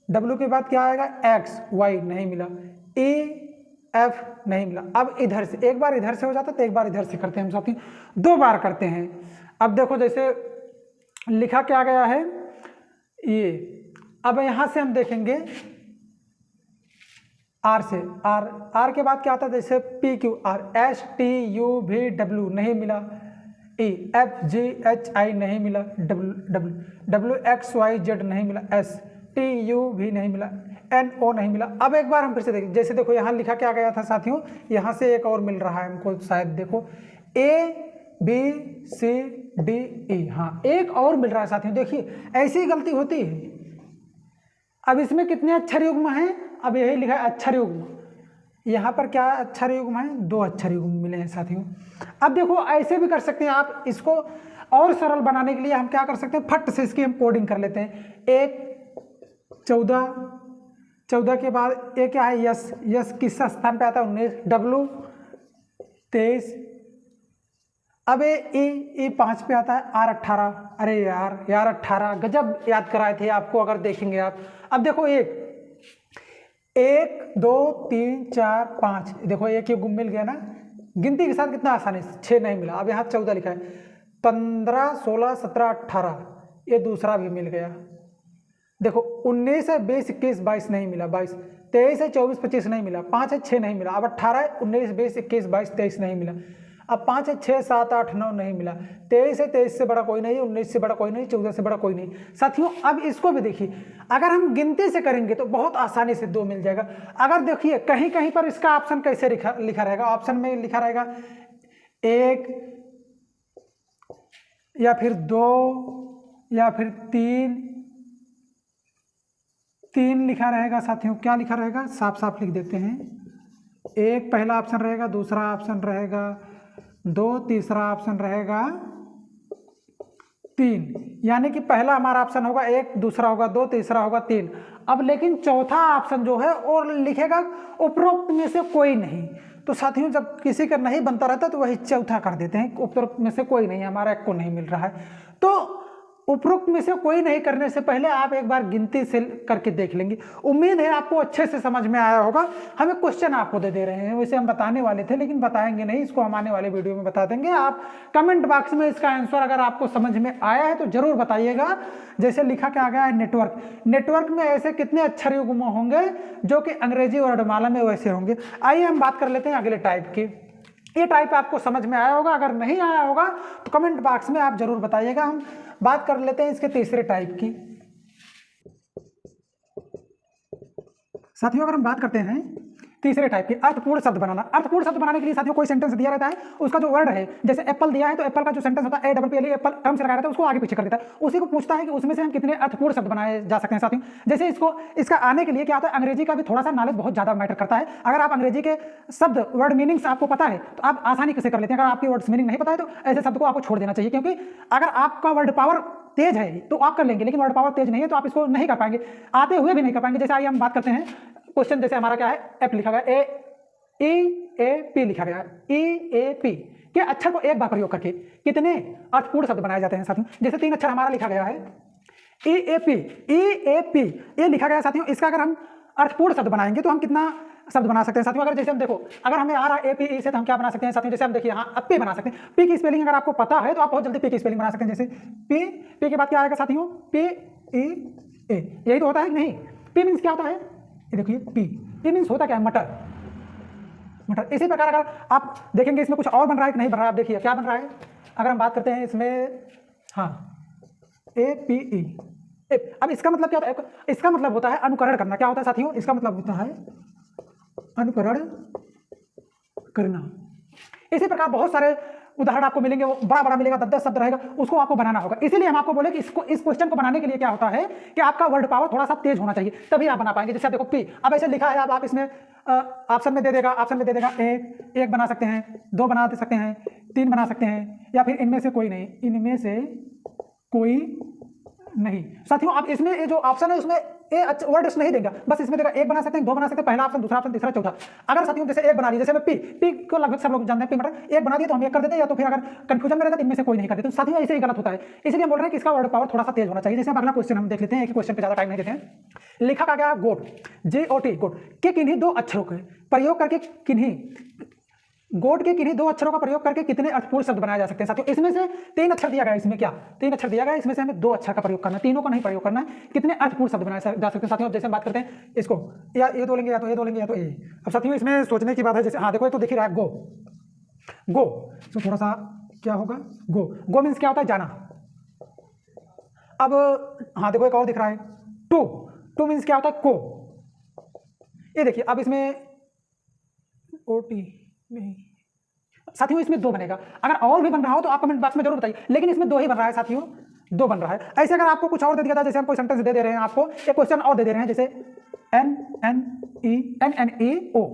W के बाद क्या आएगा, XY नहीं मिला, EF नहीं मिला। अब इधर से एक बार इधर से हो जाता तो एक बार इधर से करते हैं हम साथी, 2 बार करते हैं। अब देखो जैसे लिखा क्या गया है ये, अब यहाँ से हम देखेंगे R से, R के बाद क्या आता है, जैसे PQR, STUVW नहीं मिला, EFGHI नहीं मिला, WXYZ नहीं मिला, STU भी नहीं मिला, NO नहीं मिला। अब एक बार हम फिर से देखें, जैसे देखो यहाँ लिखा क्या गया था साथियों, यहाँ से एक और मिल रहा है हमको शायद, देखो ABCDE, हाँ एक और मिल रहा है साथियों। देखिए ऐसी गलती होती है। अब इसमें कितने अक्षर युग्म हैं, अब यही लिखा है अक्षर युग्म, यहाँ पर क्या अक्षर युग्म है, 2 अक्षर युग्म मिले हैं साथियों। अब देखो ऐसे भी कर सकते हैं आप, इसको और सरल बनाने के लिए हम क्या कर सकते हैं, फट से इसकी हम कोडिंग कर लेते हैं। 14 के बाद ये क्या है, यस किस स्थान पे आता है, 19, W 23, अब E 5 पे आता है, R 18। अरे यार 18 गजब याद कराए थे आपको, अगर देखेंगे आप। अब देखो 1 2 3 4 5, देखो एक युग्म मिल गया ना, गिनती के साथ कितना आसानी से, 6 नहीं मिला। अब यहाँ 14 लिखा है, 15 16 17 18, ये दूसरा भी मिल गया। देखो 19 है 20 21 22 नहीं मिला, 22 23 है 24 25 नहीं मिला, 5 है 6 नहीं मिला। अब 18 है 19 20 21 22 23 नहीं मिला। अब 5 है 6 7 8 9 नहीं मिला, 23 है 23 से बड़ा कोई नहीं, 19 से बड़ा कोई नहीं, 14 से बड़ा कोई नहीं। साथियों अब इसको भी देखिए, अगर हम गिनती से करेंगे तो बहुत आसानी से 2 मिल जाएगा। अगर देखिए कहीं कहीं पर इसका ऑप्शन कैसे लिखा रहेगा, ऑप्शन में लिखा रहेगा 1 या फिर 2 या फिर 3 लिखा रहेगा साथियों। क्या लिखा रहेगा, साफ साफ लिख देते हैं। 1 पहला ऑप्शन रहेगा, दूसरा ऑप्शन रहेगा 2, तीसरा ऑप्शन रहेगा 3, यानी कि पहला हमारा ऑप्शन होगा 1, दूसरा होगा 2, तीसरा होगा 3। अब लेकिन चौथा ऑप्शन जो है और लिखेगा उपरोक्त में से कोई नहीं। तो साथियों जब किसी का नहीं बनता रहता तो वही चौथा कर देते हैं, उपरोक्त में से कोई नहीं, हमारा 1 को नहीं मिल रहा है। तो उपरोक्त में से कोई नहीं करने से पहले आप एक बार गिनती से करके देख लेंगे। उम्मीद है आपको अच्छे से समझ में आया होगा। हमें क्वेश्चन आपको दे रहे हैं, वैसे हम बताने वाले थे लेकिन बताएंगे नहीं, इसको हम आने वाले वीडियो में बता देंगे। आप कमेंट बॉक्स में इसका आंसर अगर आपको समझ में आया है तो जरूर बताइएगा। जैसे लिखा क्या गया है, नेटवर्क में ऐसे कितने अक्षर युग्म होंगे जो कि अंग्रेजी वर्णमाला में वैसे होंगे। आइए हम बात कर लेते हैं अगले टाइप की। ये टाइप आपको समझ में आया होगा, अगर नहीं आया होगा तो कमेंट बॉक्स में आप जरूर बताइएगा। हम बात कर लेते हैं इसके तीसरे टाइप की। साथियों अगर हम बात करते हैं तीसरे टाइप की, अर्थपूर्ण शब्द बनाना। अर्थपूर्ण शब्द बनाने के लिए साथियों कोई सेंटेंस दिया रहता है, उसका जो वर्ड है, जैसे एप्पल दिया है तो एप्पल का जो सेंटेंस होता है APPLE एप्पल टर्म से लगाया रहता है, उसको आगे पीछे कर देता है, उसी को पूछता है कि उसमें से हम कितने अर्थपूर्ण शब्द बनाए जा सकते हैं। साथियों जैसे इसका आने के लिए क्या होता है, अंग्रेजी का भी थोड़ा सा नॉलेज बहुत ज्यादा मैटर करता है। अगर आप अंग्रेजी के शब्द वर्ड मीनिंग्स आपको पता है तो आप आसानी से कर लेते हैं। अगर आपकी वर्ड्स मीनिंग नहीं पता है तो ऐसे शब्द को आपको छोड़ देना चाहिए, क्योंकि अगर आपका वर्ड पावर तेज है तो आप कर लेंगे, लेकिन वर्ड पावर तेज नहीं है तो आप इसको नहीं कर पाएंगे, आते हुए भी नहीं कर पाएंगे। जैसे आइए हम बात करते हैं क्वेश्चन, जैसे हमारा क्या है, एप लिखा गया, EAP लिखा गया है, EAP के अक्षर को एक बार प्रयोग करके कितने अर्थपूर्ण शब्द बनाए जाते हैं। साथियों जैसे 3 अक्षर हमारा लिखा गया है EAP ये लिखा गया साथियों, इसका अगर हम अर्थपूर्ण शब्द बनाएंगे तो हम कितना शब्द बना सकते हैं। साथियों अगर जैसे हम देखो, अगर हमें आ रहा है APE से तो हम क्या बना सकते हैं साथियों, जैसे हम देखिए यहाँ P बना सकते हैं। P की स्पेलिंग अगर आपको पता है तो आप बहुत जल्दी P की स्पेलिंग बना सकते हैं। जैसे P के बाद क्या आएगा साथियों, PEA, यही तो होता है नहीं। P मीन्स क्या होता है, ये देखिए P मीन्स होता क्या है, मटर। इसी प्रकार अगर आप देखेंगे इसमें कुछ और बन रहा है कि नहीं बन रहा है, आप देखिए क्या बन रहा है। अगर हम बात करते हैं इसमें, हाँ APE, अब इसका मतलब क्या होता है, इसका मतलब होता है अनुकरण करना। क्या होता है साथियों, इसका मतलब होता है अनुकरण करना। इसी प्रकार बहुत सारे उदाहरण आपको मिलेंगे, वो बड़ा मिलेगा, 10-10 शब्द रहेगा, उसको आपको बनाना होगा। इसीलिए हम आपको बोले कि इस क्वेश्चन को बनाने के लिए क्या होता है कि आपका वर्ड पावर थोड़ा सा तेज होना चाहिए, तभी आप बना पाएंगे। जैसे आप देखो P, अब ऐसे लिखा है, अब आप इसमें ऑप्शन में दे देगा, एक बना सकते हैं, 2 बना सकते हैं, 3 बना सकते हैं, या फिर इनमें से कोई नहीं, इनमें से कोई नहीं। साथियों आप इसमें ये जो ऑप्शन है उसमें ए वर्ड्स नहीं देगा, बस इसमें देगा 1 बना सकते हैं, 2 बना सकते हैं, पहला ऑप्शन, दूसरा ऑप्शन, तीसरा, चौथा। अगर साथियों जैसे 1 बना लिया, जैसे मैं P को लगभग सब लोग जानते हैं, P मटर 1 बना दिया तो हम 1 कर देते हैं, या तो फिर अगर कंफ्यूजन में रहता है इनमें से कोई नहीं कर देते। तो साथियों ऐसे ही गलत होता है, इसलिए हम बोल रहे हैं कि इसका वर्ड पावर थोड़ा सा तेज होना चाहिए। जैसे अगला क्वेश्चन हम देख लेते हैं, एक क्वेश्चन पे ज्यादा टाइम नहीं देते हैं। लिखा क्या गया, गोट, GOT, गोट के किन्हीं 2 अक्षरों के प्रयोग करके गोट के किन्हीं 2 अक्षरों का प्रयोग करके कितने अर्थपूर्ण शब्द बनाए जा सकते हैं। साथियों इसमें से 3 अक्षर दिया गया है, इसमें क्या 3 अक्षर दिया गया है, इसमें से हमें 2 अक्षर का प्रयोग करना है, तीनों का नहीं प्रयोग करना है। कितने अर्थपूर्ण शब्द बनाए जा सकते हैं साथियों। जैसे हम बात करते हैं इसको, या ये 2 लेंगे, या तो ये 2 लेंगे, या तो ये। अब साथियों इसमें सोचने की बात है, जैसे हाँ देखो ये तो दिख ही रहा है, गो, तो थोड़ा सा क्या होगा, गो मीन्स क्या होता है, जाना। अब हाँ देखो एक और दिख रहा है, टू मीन्स क्या होता है, को। ये देखिए अब इसमें OT नहीं साथियों, इसमें 2 बनेगा। अगर और भी बन रहा हो तो आप कमेंट बॉक्स में जरूर बताइए, लेकिन इसमें 2 ही बन रहा है साथियों, 2 बन रहा है। ऐसे अगर आपको कुछ और दे दिया था, जैसे हम कोई सेंटेंस दे रहे हैं आपको, एक क्वेश्चन और दे रहे हैं, जैसे NNEO,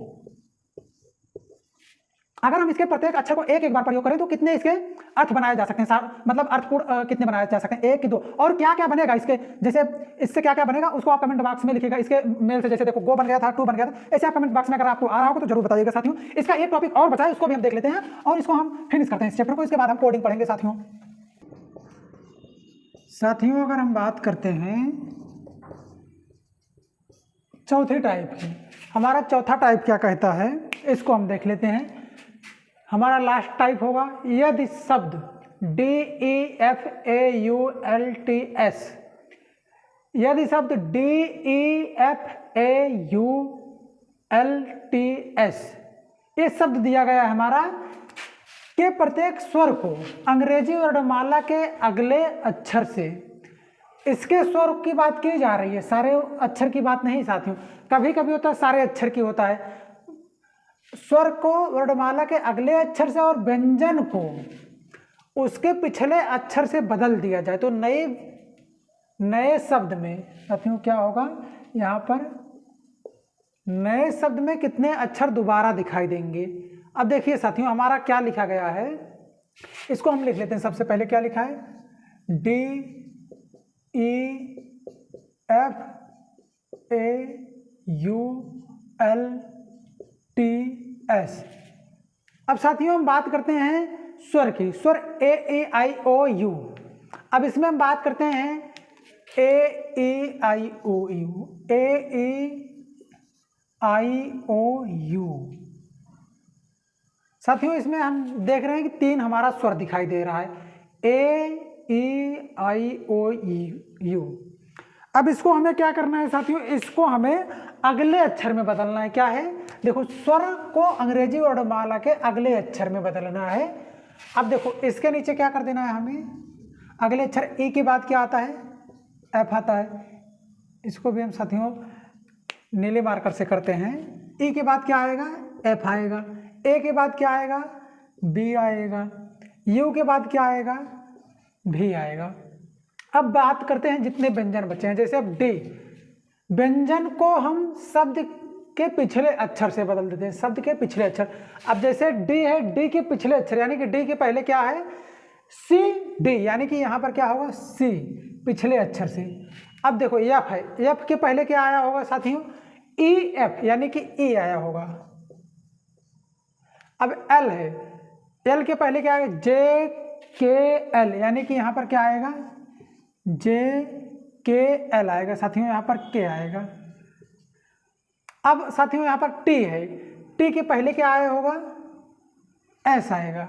अगर हम इसके प्रत्येक अक्षर को एक बार प्रयोग करें तो कितने इसके अर्थ बनाए जा सकते हैं, मतलब अर्थपूर्ण कितने बनाए जा सकते हैं, 1 कि 2, और क्या क्या बनेगा इसके, जैसे इससे क्या क्या बनेगा उसको आप कमेंट बॉक्स में लिखिएगा। इसके मेल से जैसे देखो गो बन गया था, 2 बन गया था, ऐसे आप कमेंट बॉक्स में अगर आपको आ रहा होगा तो जरूर बताइएगा साथियों। इसका एक टॉपिक और बचा है, उसको भी हम देख लेते हैं और इसको हम फिनिश करते हैं इस चैप्टर को, इसके बाद हम कोडिंग पढ़ेंगे साथियों। अगर हम बात करते हैं चौथे टाइप की, हमारा चौथा टाइप क्या कहता है, इसको हम देख लेते हैं। हमारा लास्ट टाइप होगा, यदि शब्द DEFAULTS, यदि शब्द DEFAULTS ये शब्द दिया गया है हमारा के प्रत्येक स्वर को अंग्रेजी वर्णमाला के अगले अक्षर से, इसके स्वर की बात की जा रही है, सारे अक्षर की बात नहीं साथियों। कभी कभी होता है सारे अक्षर की होता है, स्वर को वर्णमाला के अगले अक्षर से और व्यंजन को उसके पिछले अक्षर से बदल दिया जाए तो नए शब्द में साथियों क्या होगा, यहाँ पर नए शब्द में कितने अक्षर दोबारा दिखाई देंगे। अब देखिए साथियों हमारा क्या लिखा गया है, इसको हम लिख लेते हैं। सबसे पहले क्या लिखा है, DEFAULTS। अब साथियों हम बात करते हैं स्वर की, स्वर AEIOU। अब इसमें हम बात करते हैं AEIOU। साथियों इसमें हम देख रहे हैं कि 3 हमारा स्वर दिखाई दे रहा है, AEIOU। अब इसको हमें क्या करना है साथियों, इसको हमें अगले अक्षर में बदलना है। क्या है, देखो स्वर को अंग्रेजी वर्णमाला के अगले अक्षर में बदलना है। अब देखो इसके नीचे क्या कर देना है हमें, अगले अक्षर ए के बाद क्या आता है, एफ आता है। इसको भी हम साथियों नीले मार्कर से करते हैं। ई के बाद क्या आएगा, एफ आएगा। ए के बाद क्या आएगा, बी आएगा। यू के बाद क्या आएगा, भी आएगा। अब बात करते हैं जितने व्यंजन बचे हैं। जैसे अब डी, व्यंजन को हम शब्द के पिछले अक्षर से बदल देते हैं, शब्द के पिछले अक्षर। अब जैसे डी है, डी के पिछले अक्षर यानी कि डी के पहले क्या है, सी डी, यानी कि यहाँ पर क्या होगा, सी पिछले अक्षर से। अब देखो एफ है, एफ के पहले क्या आया होगा साथियों, ई एफ, यानी कि ई आया होगा। अब एल है, एल के पहले क्या आएगा, जे के एल, यानी कि यहाँ पर क्या आएगा, जे के एल आएगा साथियों, यहाँ पर के आएगा। अब साथियों यहाँ पर टी है, टी के पहले क्या आया होगा, एस आएगा।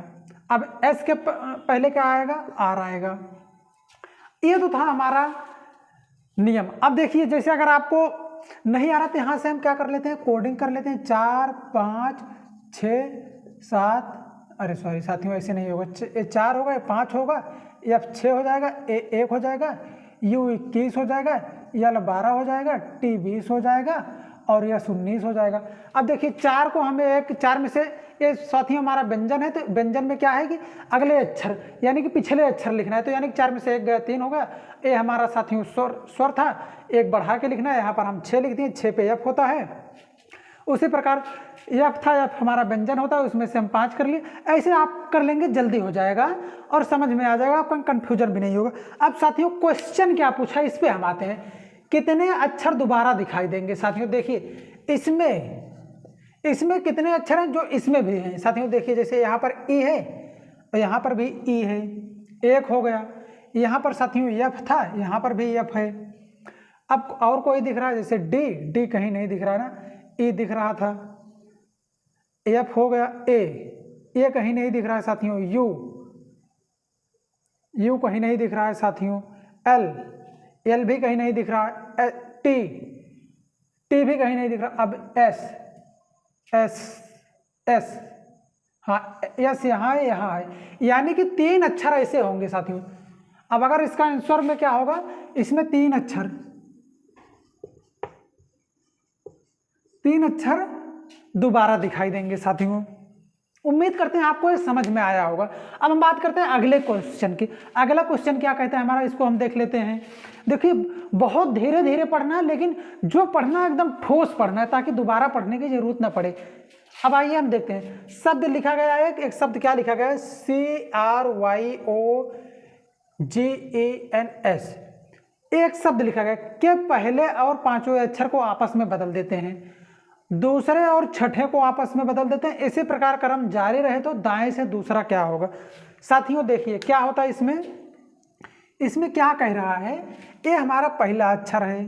अब एस के पहले क्या आएगा, आर आएगा। ये तो था हमारा नियम। अब देखिए जैसे अगर आपको नहीं आ रहा तो यहाँ से हम क्या कर लेते हैं, कोडिंग कर लेते हैं। 4 5 6 7, अरे सॉरी साथियों ऐसे नहीं होगा, ये 4 होगा, ये 5 होगा, एफ 6 हो जाएगा, ए 1 हो जाएगा, यू 21 हो जाएगा, यल 12 हो जाएगा, टी 20 हो जाएगा और यह 19 हो जाएगा। अब देखिए 4 को हमें एक 4 में से, ये साथियों हमारा व्यंजन है, तो व्यंजन में क्या है कि अगले अक्षर यानी कि पिछले अक्षर लिखना है। तो यानी कि 4 में से 1 गया, 3 हो गया। ये हमारा साथियों स्वर था, 1 बढ़ा के लिखना है, यहाँ पर हम 6 लिख दिए, 6 पे एफ होता है। उसी प्रकार एफ था, एफ हमारा व्यंजन होता है, उसमें से हम 5 कर लिए। ऐसे आप कर लेंगे, जल्दी हो जाएगा और समझ में आ जाएगा, आपका कंफ्यूजन भी नहीं होगा। अब साथियों क्वेश्चन क्या पूछा, इस पे हम आते हैं। कितने अक्षर दोबारा दिखाई देंगे साथियों, देखिए इसमें कितने अक्षर हैं जो इसमें भी हैं साथियों। देखिए जैसे यहाँ पर ई है और यहाँ पर भी ई है, 1 हो गया। यहाँ पर साथियों एफ था, यहाँ पर भी एफ है। अब और कोई दिख रहा है, जैसे डी, डी कहीं नहीं दिख रहा ना, ई दिख रहा था, एफ हो गया। ए कहीं नहीं दिख रहा है साथियों। यू कहीं नहीं दिख रहा है साथियों। एल भी कहीं नहीं दिख रहा है। टी भी कहीं नहीं दिख रहा। अब एस, हाँ यस यहाँ है, यानी कि 3 अक्षर ऐसे होंगे साथियों। अब अगर इसका आंसर में क्या होगा, इसमें 3 अक्षर दोबारा दिखाई देंगे साथियों। उम्मीद करते हैं आपको ये समझ में आया होगा। अब हम बात करते हैं अगले क्वेश्चन की। अगला क्वेश्चन क्या कहता है हमारा, इसको हम देख लेते हैं। देखिए बहुत धीरे धीरे पढ़ना है, लेकिन जो पढ़ना है एकदम ठोस पढ़ना है, ताकि दोबारा पढ़ने की जरूरत ना पड़े। अब आइए हम देखते हैं। शब्द लिखा गया है, एक शब्द क्या लिखा गया है, CRYOGENS। एक शब्द लिखा गया के पहले और 5वें अक्षर को आपस में बदल देते हैं, दूसरे और छठे को आपस में बदल देते हैं। इसी प्रकार क्रम जारी रहे तो दाएं से दूसरा क्या होगा साथियों। देखिए क्या होता है इसमें क्या कह रहा है, ये हमारा पहला अक्षर है।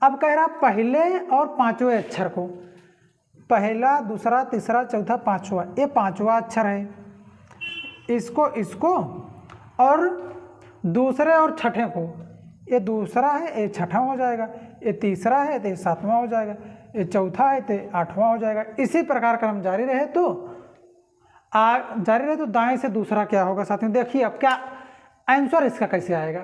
अब कह रहा पहले और 5वें अक्षर को, पहला दूसरा तीसरा चौथा 5वां, ये 5वां अक्षर है। इसको और दूसरे और छठे को, ये दूसरा है, ये छठा हो जाएगा, ये तीसरा है तो 7वां हो जाएगा, ये चौथा है तो 8वां हो जाएगा। इसी प्रकार क्रम जारी रहे तो दाएं से दूसरा क्या होगा साथियों। देखिए अब क्या आंसर इसका कैसे आएगा,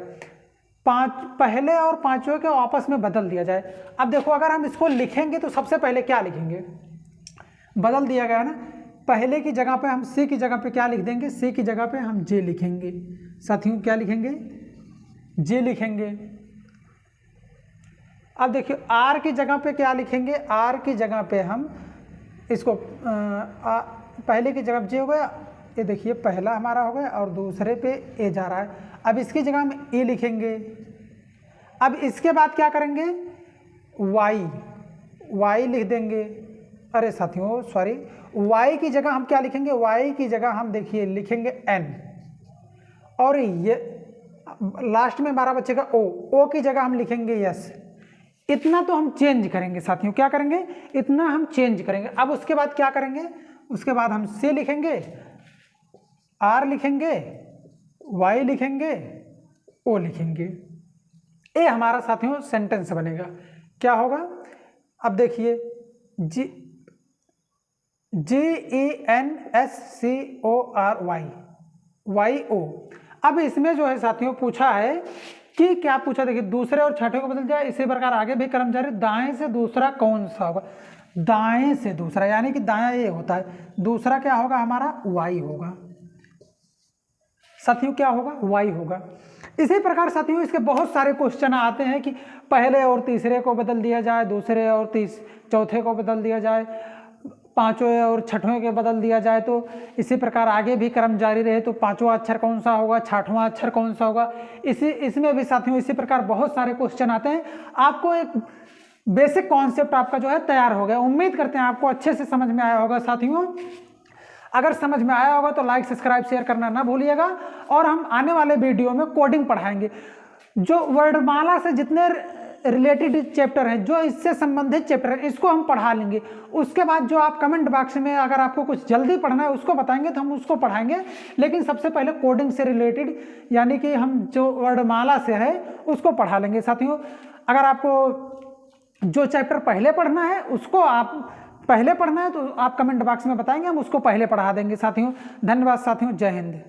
पहले और 5वें को आपस में बदल दिया जाए। अब देखो अगर हम इसको लिखेंगे तो सबसे पहले क्या लिखेंगे, बदल दिया गया ना, पहले की जगह पे हम सी की जगह पे क्या लिख देंगे, सी की जगह पे हम जे लिखेंगे साथियों। क्या लिखेंगे, जे लिखेंगे। अब देखिए आर की जगह पे क्या लिखेंगे, आर की जगह पे हम इसको पहले की जगह जे हो गया, ये देखिए पहला हमारा हो गया और दूसरे पे ए जा रहा है। अब इसकी जगह हम ए लिखेंगे। अब इसके बाद क्या करेंगे, वाई लिख देंगे। अरे साथियों सॉरी, वाई की जगह हम क्या लिखेंगे, वाई की जगह हम देखिए लिखेंगे एन, और ये लास्ट में हमारा बचेगा ओ की जगह हम लिखेंगे यस। इतना तो हम चेंज करेंगे साथियों, क्या करेंगे, इतना हम चेंज करेंगे। अब उसके बाद क्या करेंगे, उसके बाद हम सी लिखेंगे, आर लिखेंगे, वाई लिखेंगे, ओ लिखेंगे। ये हमारा साथियों सेंटेंस बनेगा। क्या होगा, अब देखिए GENSCORY अब इसमें जो है साथियों पूछा है कि क्या पूछा, देखिए दूसरे और छठे को बदल दिया, इसी प्रकार आगे भी क्रम जारी, दाएं से दूसरा कौन सा होगा, दाएं से दूसरा, यानी कि दायां ये होता है, दूसरा क्या होगा हमारा y होगा साथियों, क्या होगा y होगा। इसी प्रकार साथियों इसके बहुत सारे क्वेश्चन आते हैं कि पहले और तीसरे को बदल दिया जाए, दूसरे और चौथे को बदल दिया जाए, पांचवें और छठवें के बदल दिया जाए, तो इसी प्रकार आगे भी क्रम जारी रहे तो पांचवा अक्षर कौन सा होगा, छठवां अक्षर कौन सा होगा, इसमें भी साथियों इसी प्रकार बहुत सारे क्वेश्चन आते हैं। आपको एक बेसिक कॉन्सेप्ट आपका जो है तैयार हो गया। उम्मीद करते हैं आपको अच्छे से समझ में आया होगा साथियों। अगर समझ में आया होगा तो लाइक सब्सक्राइब शेयर करना ना भूलिएगा। और हम आने वाले वीडियो में कोडिंग पढ़ाएंगे, जो वर्णमाला से जितने रिलेटेड चैप्टर हैं, जो इससे संबंधित चैप्टर है, इसको हम पढ़ा लेंगे। उसके बाद जो आप कमेंट बॉक्स में अगर आपको कुछ जल्दी पढ़ना है उसको बताएंगे तो हम उसको पढ़ाएंगे, लेकिन सबसे पहले कोडिंग से रिलेटेड यानी कि हम जो वर्णमाला से है उसको पढ़ा लेंगे साथियों। अगर आपको जो चैप्टर पहले पढ़ना है उसको आप पहले पढ़ना है तो आप कमेंट बॉक्स में बताएंगे, हम उसको पहले पढ़ा देंगे साथियों। धन्यवाद साथियों, जय हिंद।